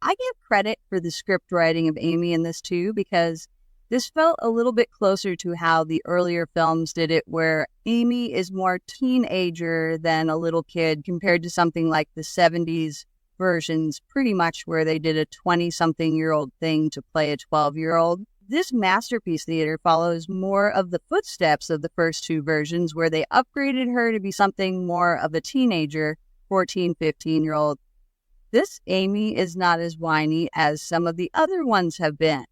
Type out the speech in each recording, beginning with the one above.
I give credit for the script writing of Amy in this too, because this felt a little bit closer to how the earlier films did it, where Amy is more teenager than a little kid compared to something like the 70s versions, pretty much where they did a 20-something-year-old thing to play a 12-year-old. This masterpiece theater follows more of the footsteps of the first two versions, where they upgraded her to be something more of a teenager, 14, 15-year-old. This Amy is not as whiny as some of the other ones have been.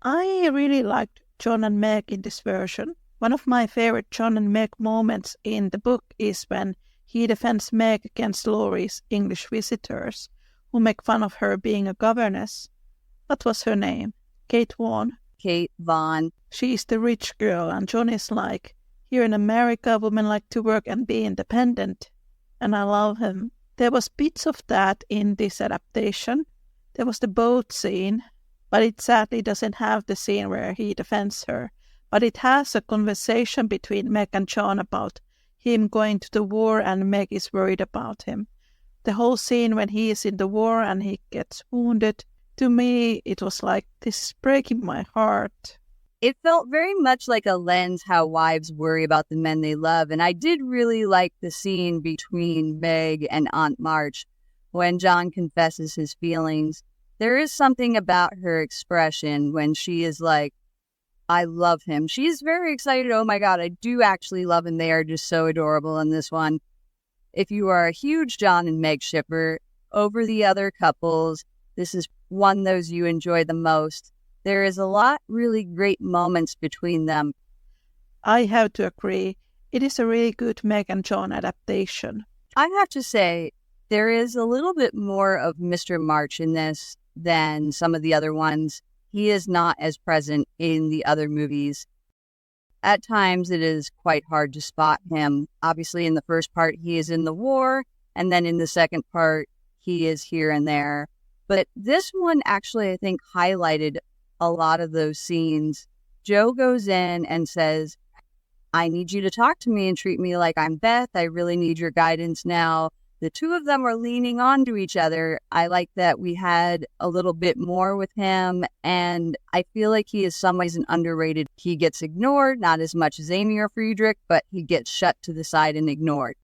I really liked John and Meg in this version. One of my favorite John and Meg moments in the book is when he defends Meg against Laurie's English visitors, who make fun of her being a governess. What was her name? Kate Vaughn. Kate Vaughn. She's the rich girl, and John is like, here in America, women like to work and be independent. And I love him. There was bits of that in this adaptation. There was the boat scene, but it sadly doesn't have the scene where he defends her. But it has a conversation between Meg and John about him going to the war, and Meg is worried about him. The whole scene when he is in the war and he gets wounded, to me it was like, this is breaking my heart. It felt very much like a lens how wives worry about the men they love, and I did really like the scene between Meg and Aunt March when John confesses his feelings. There is something about her expression when she is like, I love him. She's very excited. Oh my God, I do actually love him. They are just so adorable in this one. If you are a huge John and Meg shipper, over the other couples, this is one those you enjoy the most. There is a lot really great moments between them. I have to agree. It is a really good Meg and John adaptation. I have to say, there is a little bit more of Mr. March in this than some of the other ones. He is not as present in the other movies. At times, it is quite hard to spot him. Obviously, in the first part, he is in the war, and then in the second part, he is here and there. But this one actually, I think, highlighted a lot of those scenes. Joe goes in and says, I need you to talk to me and treat me like I'm Beth. I really need your guidance now. The two of them are leaning on to each other. I like that we had a little bit more with him, and I feel like he is some ways an underrated. He gets ignored, not as much as Amy or Friedrich, but he gets shut to the side and ignored.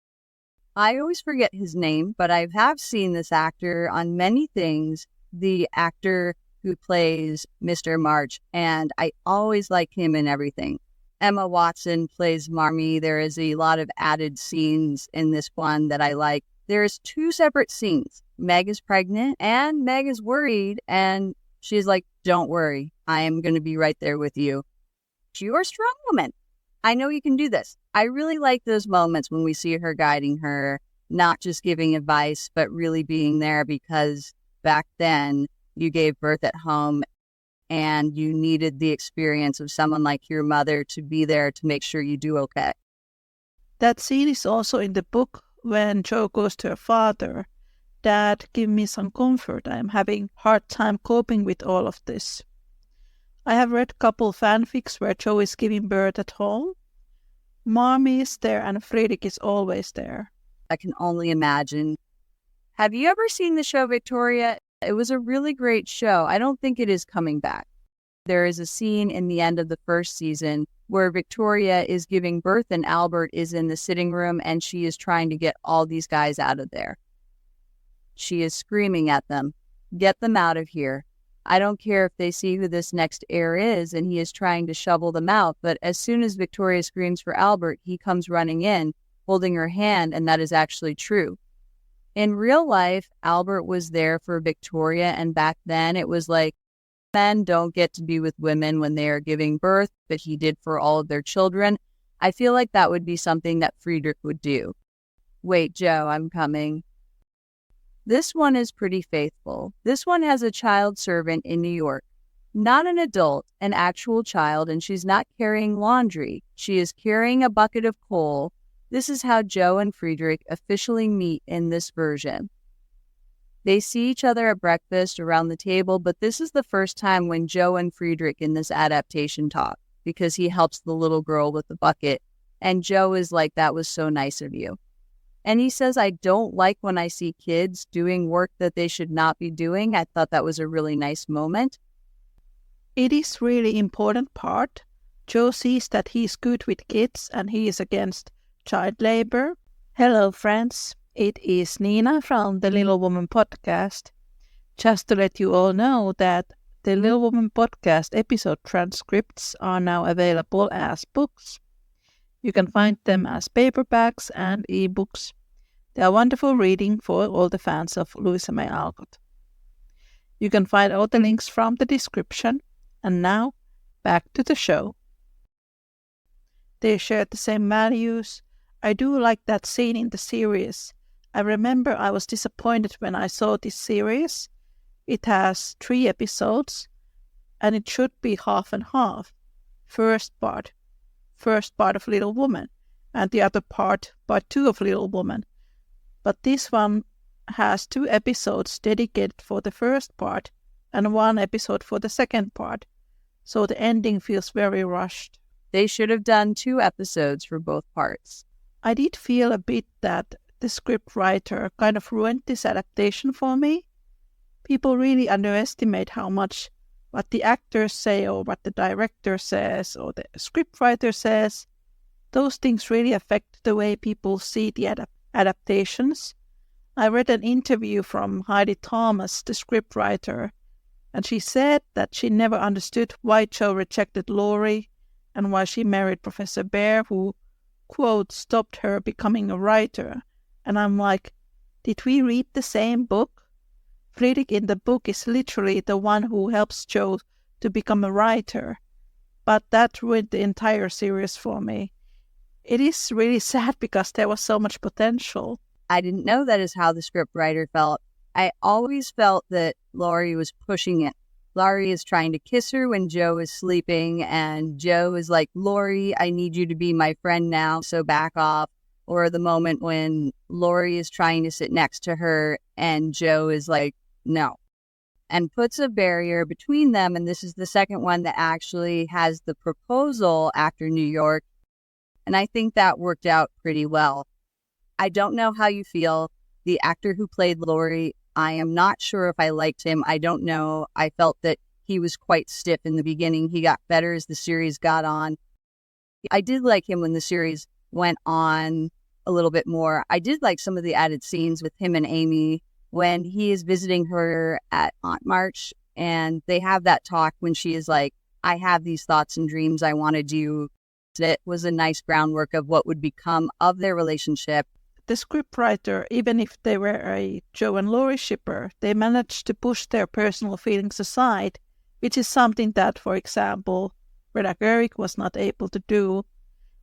I always forget his name, but I have seen this actor on many things, the actor who plays Mr. March, and I always like him in everything. Emma Watson plays Marmee. There is a lot of added scenes in this one that I like. There's two separate scenes. Meg is pregnant and Meg is worried, and she's like, don't worry, I am going to be right there with you. You're a strong woman. I know you can do this. I really like those moments when we see her guiding her, not just giving advice, but really being there, because back then you gave birth at home and you needed the experience of someone like your mother to be there to make sure you do okay. That scene is also in the book when Jo goes to her father. Dad, give me some comfort. I am having a hard time coping with all of this. I have read a couple fanfics where Jo is giving birth at home. Marmee is there and Friedrich is always there. I can only imagine. Have you ever seen the show Victoria? It was a really great show. I don't think it is coming back. There is a scene in the end of the first season where Victoria is giving birth and Albert is in the sitting room and she is trying to get all these guys out of there. She is screaming at them, get them out of here. I don't care if they see who this next heir is, and he is trying to shovel them out. But as soon as Victoria screams for Albert, he comes running in, holding her hand, and that is actually true. In real life, Albert was there for Victoria, and back then it was like, men don't get to be with women when they are giving birth, but he did for all of their children. I feel like that would be something that Friedrich would do. Wait, Joe, I'm coming. This one is pretty faithful. This one has a child servant in New York. Not an adult, an actual child, and she's not carrying laundry. She is carrying a bucket of coal. This is how Joe and Friedrich officially meet in this version. They see each other at breakfast around the table, but this is the first time when Joe and Friedrich in this adaptation talk, because he helps the little girl with the bucket. And Joe is like, that was so nice of you. And he says, I don't like when I see kids doing work that they should not be doing. I thought that was a really nice moment. It is really important part. Joe sees that he's good with kids and he is against child labor. Hello, friends. It is Niina from the Little Woman podcast. Just to let you all know that the Little Woman podcast episode transcripts are now available as books. You can find them as paperbacks and ebooks. They are wonderful reading for all the fans of Louisa May Alcott. You can find all the links from the description. And now, back to the show. They share the same values. I do like that scene in the series. I remember I was disappointed when I saw this series. It has 3 episodes, and it should be half and half. First part of Little Woman, and the other part 2 of Little Woman. But this one has 2 episodes dedicated for the first part, and 1 episode for the second part. So the ending feels very rushed. They should have done 2 episodes for both parts. I did feel a bit that the script writer kind of ruined this adaptation for me. People really underestimate how much what the actors say or what the director says or the scriptwriter says. Those things really affect the way people see the adaptations. I read an interview from Heidi Thomas, the scriptwriter, and she said that she never understood why Joe rejected Laurie and why she married Professor Bear, who, quote, stopped her becoming a writer. And I'm like, did we read the same book? Friedrich in the book is literally the one who helps Joe to become a writer. But that ruined the entire series for me. It is really sad because there was so much potential. I didn't know that is how the scriptwriter felt. I always felt that Laurie was pushing it. Laurie is trying to kiss her when Joe is sleeping, and Joe is like, Laurie, I need you to be my friend now, so back off. Or the moment when Laurie is trying to sit next to her, and Joe is like, no. And puts a barrier between them, and this is the second one that actually has the proposal after New York. And I think that worked out pretty well. I don't know how you feel. The actor who played Laurie, I am not sure if I liked him. I don't know. I felt that he was quite stiff in the beginning. He got better as the series got on. I did like him when the series went on a little bit more. I did like some of the added scenes with him and Amy when he is visiting her at Aunt March, and they have that talk when she is like, I have these thoughts and dreams I want to do. It was a nice groundwork of what would become of their relationship. The scriptwriter, even if they were a Joe and Laurie shipper, they managed to push their personal feelings aside, which is something that, for example, Reda Gerwig was not able to do.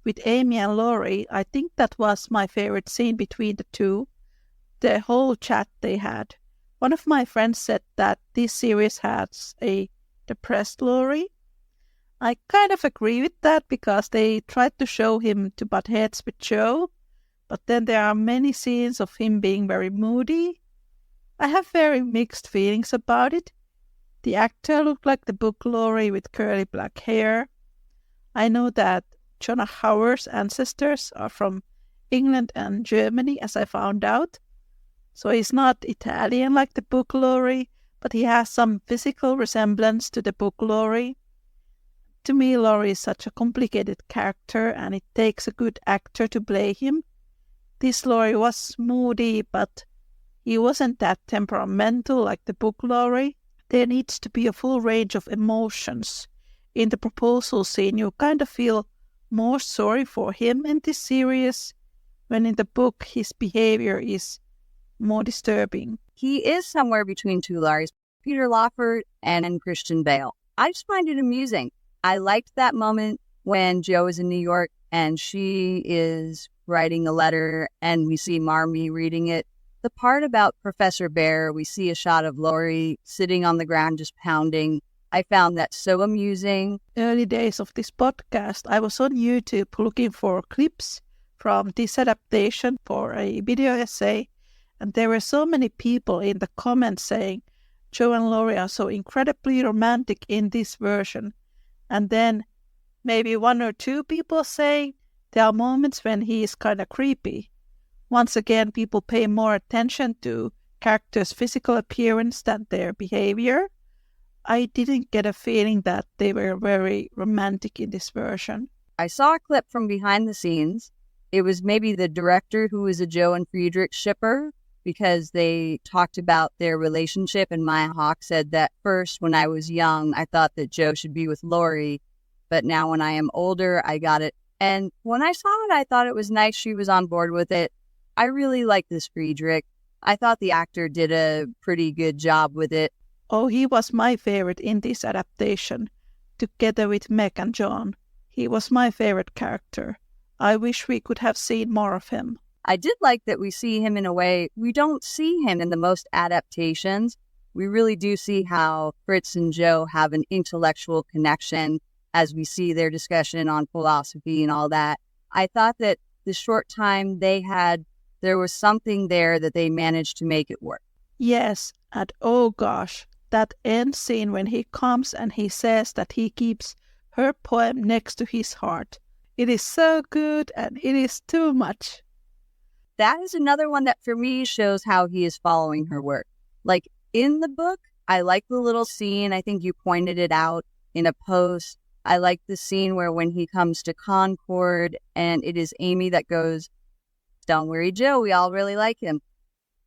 With Amy and Laurie, I think that was my favorite scene between the two. The whole chat they had. One of my friends said that this series has a depressed Laurie. I kind of agree with that because they tried to show him to butt heads with Joe, but then there are many scenes of him being very moody. I have very mixed feelings about it. The actor looked like the book Laurie with curly black hair. I know that Jonah Hauer's ancestors are from England and Germany, as I found out. So he's not Italian like the book Laurie, but he has some physical resemblance to the book Laurie. To me, Laurie is such a complicated character, and it takes a good actor to play him. This Laurie was moody, but he wasn't that temperamental like the book Laurie. There needs to be a full range of emotions. In the proposal scene, you kind of feel more sorry for him in this series, when in the book his behavior is more disturbing. He is somewhere between 2 Lauries, Peter Lawford and Christian Bale. I just find it amusing. I liked that moment when Joe is in New York and she is writing a letter and we see Marmee reading it. The part about Professor Bear, we see a shot of Laurie sitting on the ground just pounding. I found that so amusing. Early days of this podcast, I was on YouTube looking for clips from this adaptation for a video essay, and there were so many people in the comments saying Joe and Laurie are so incredibly romantic in this version. And then maybe 1 or 2 people saying there are moments when he is kind of creepy. Once again, people pay more attention to characters' physical appearance than their behavior. I didn't get a feeling that they were very romantic in this version. I saw a clip from behind the scenes. It was maybe the director who was a Joe and Friedrich shipper, because they talked about their relationship, and Maya Hawke said that first, when I was young, I thought that Joe should be with Laurie, but now when I am older, I got it. And when I saw it, I thought it was nice she was on board with it. I really like this Friedrich. I thought the actor did a pretty good job with it. Oh, he was my favorite in this adaptation, together with Meg and John. He was my favorite character. I wish we could have seen more of him. I did like that we see him in a way we don't see him in the most adaptations. We really do see how Fritz and Joe have an intellectual connection as we see their discussion on philosophy and all that. I thought that the short time they had, there was something there that they managed to make it work. Yes, and oh gosh, that end scene when he comes and he says that he keeps her poem next to his heart. It is so good and it is too much. That is another one that for me shows how he is following her work. Like in the book, I like the little scene. I think you pointed it out in a post. I like the scene where when he comes to Concord and it is Amy that goes, "Don't worry, Joe, we all really like him."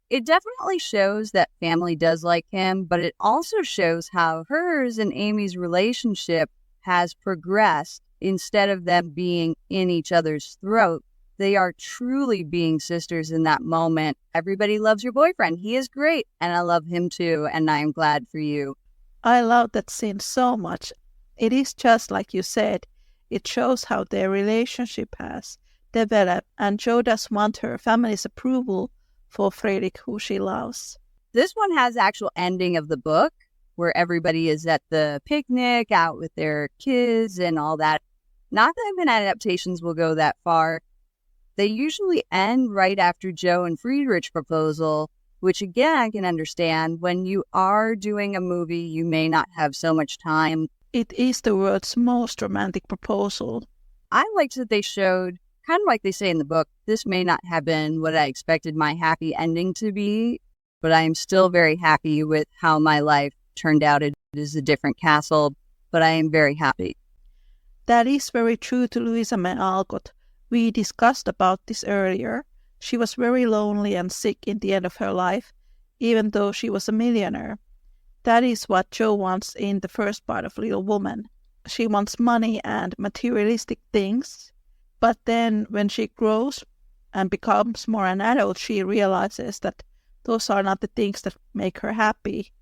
It definitely shows that family does like him, but it also shows how hers and Amy's relationship has progressed. Instead of them being in each other's throat, they are truly being sisters in that moment. Everybody loves your boyfriend. He is great, and I love him too, and I am glad for you. I love that scene so much. It is just like you said. It shows how their relationship has developed, and Joe does want her family's approval for Friedrich, who she loves. This one has the actual ending of the book, where everybody is at the picnic, out with their kids and all that. Not that even adaptations will go that far. They usually end right after Joe and Friedrich's proposal, which again, I can understand. When you are doing a movie, you may not have so much time. It is the world's most romantic proposal. I liked that they showed, kind of like they say in the book, this may not have been what I expected my happy ending to be, but I am still very happy with how my life turned out. It is a different castle, but I am very happy. That is very true to Louisa May Alcott. We discussed about this earlier. She was very lonely and sick in the end of her life, even though she was a millionaire. That is what Jo wants in the first part of Little Woman. She wants money and materialistic things, but then when she grows and becomes more an adult, she realizes that those are not the things that make her happy,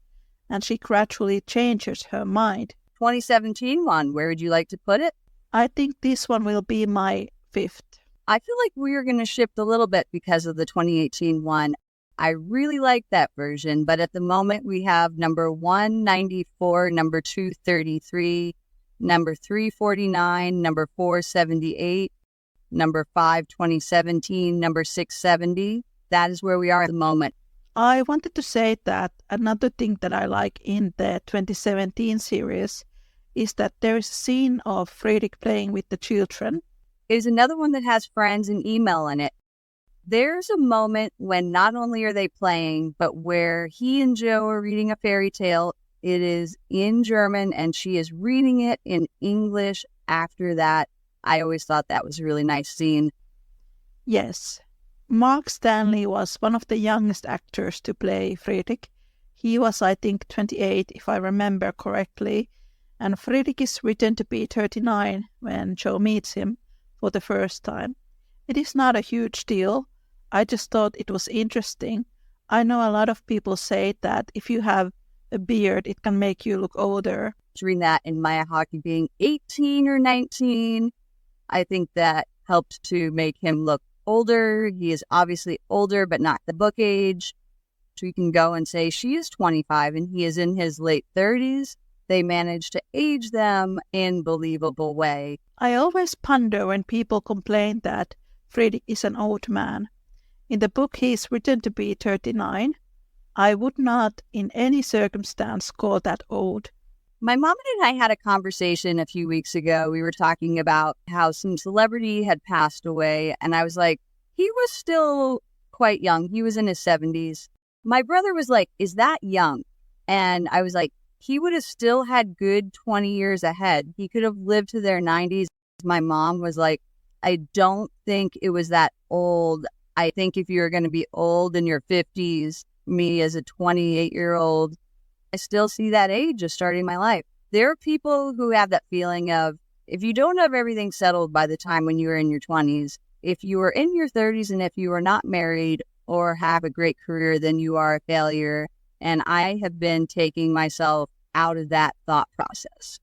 and she gradually changes her mind. 2017 one, where would you like to put it? I think this one will be my 5th. I feel like we're going to shift a little bit because of the 2018 one. I really like that version, but at the moment we have number 194, number 233, number 349, number 478, number 5, 2017, number 670. That is where we are at the moment. I wanted to say that another thing that I like in the 2017 series is that there is a scene of Friedrich playing with the children. It is another one that has friends and email in it. There's a moment when not only are they playing, but where he and Joe are reading a fairy tale. It is in German, and she is reading it in English after that. I always thought that was a really nice scene. Yes. Mark Stanley was one of the youngest actors to play Friedrich. He was, I think, 28, if I remember correctly. And Friedrich is written to be 39 when Joe meets him for the first time. It is not a huge deal. I just thought it was interesting. I know a lot of people say that if you have a beard, it can make you look older. During that in Maya Hawke being 18 or 19, I think that helped to make him look older. He is obviously older, but not the book age. So you can go and say she is 25 and he is in his late 30s. They managed to age them in a believable way. I always ponder when people complain that Friedrich is an old man. In the book, he is written to be 39. I would not, in any circumstance, call that old. My mom and I had a conversation a few weeks ago. We were talking about how some celebrity had passed away, and I was like, he was still quite young. He was in his 70s. My brother was like, is that young? And I was like, he would have still had good 20 years ahead. He could have lived to their 90s. My mom was like, I don't think it was that old. I think if you're going to be old in your 50s, me as a 28-year-old, I still see that age of starting my life. There are people who have that feeling of, if you don't have everything settled by the time when you're in your 20s, if you are in your 30s and if you are not married or have a great career, then you are a failure. And I have been taking myself out of that thought process.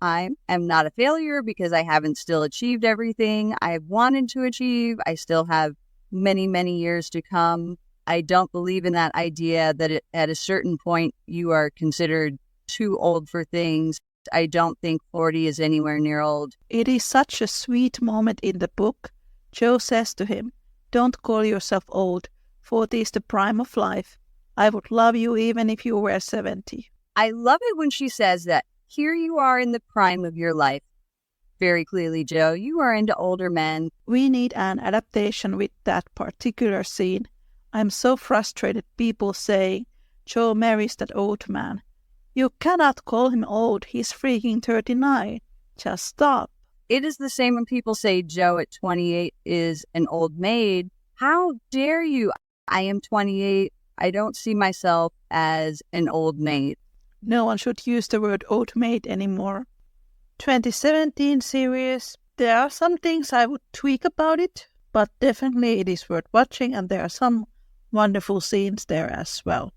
I am not a failure because I haven't still achieved everything I wanted to achieve. I still have many, many years to come. I don't believe in that idea that at a certain point you are considered too old for things. I don't think 40 is anywhere near old. It is such a sweet moment in the book. Joe says to him, "Don't call yourself old. 40 is the prime of life. I would love you even if you were 70. I love it when she says that. Here you are in the prime of your life. Very clearly, Joe, you are into older men. We need an adaptation with that particular scene. I'm so frustrated people saying, Joe marries that old man. You cannot call him old. He's freaking 39. Just stop. It is the same when people say Joe at 28 is an old maid. How dare you? I am 28. I don't see myself as an old maid. No one should use the word old maid anymore. 2017 series. There are some things I would tweak about it, but definitely it is worth watching and there are some wonderful scenes there as well.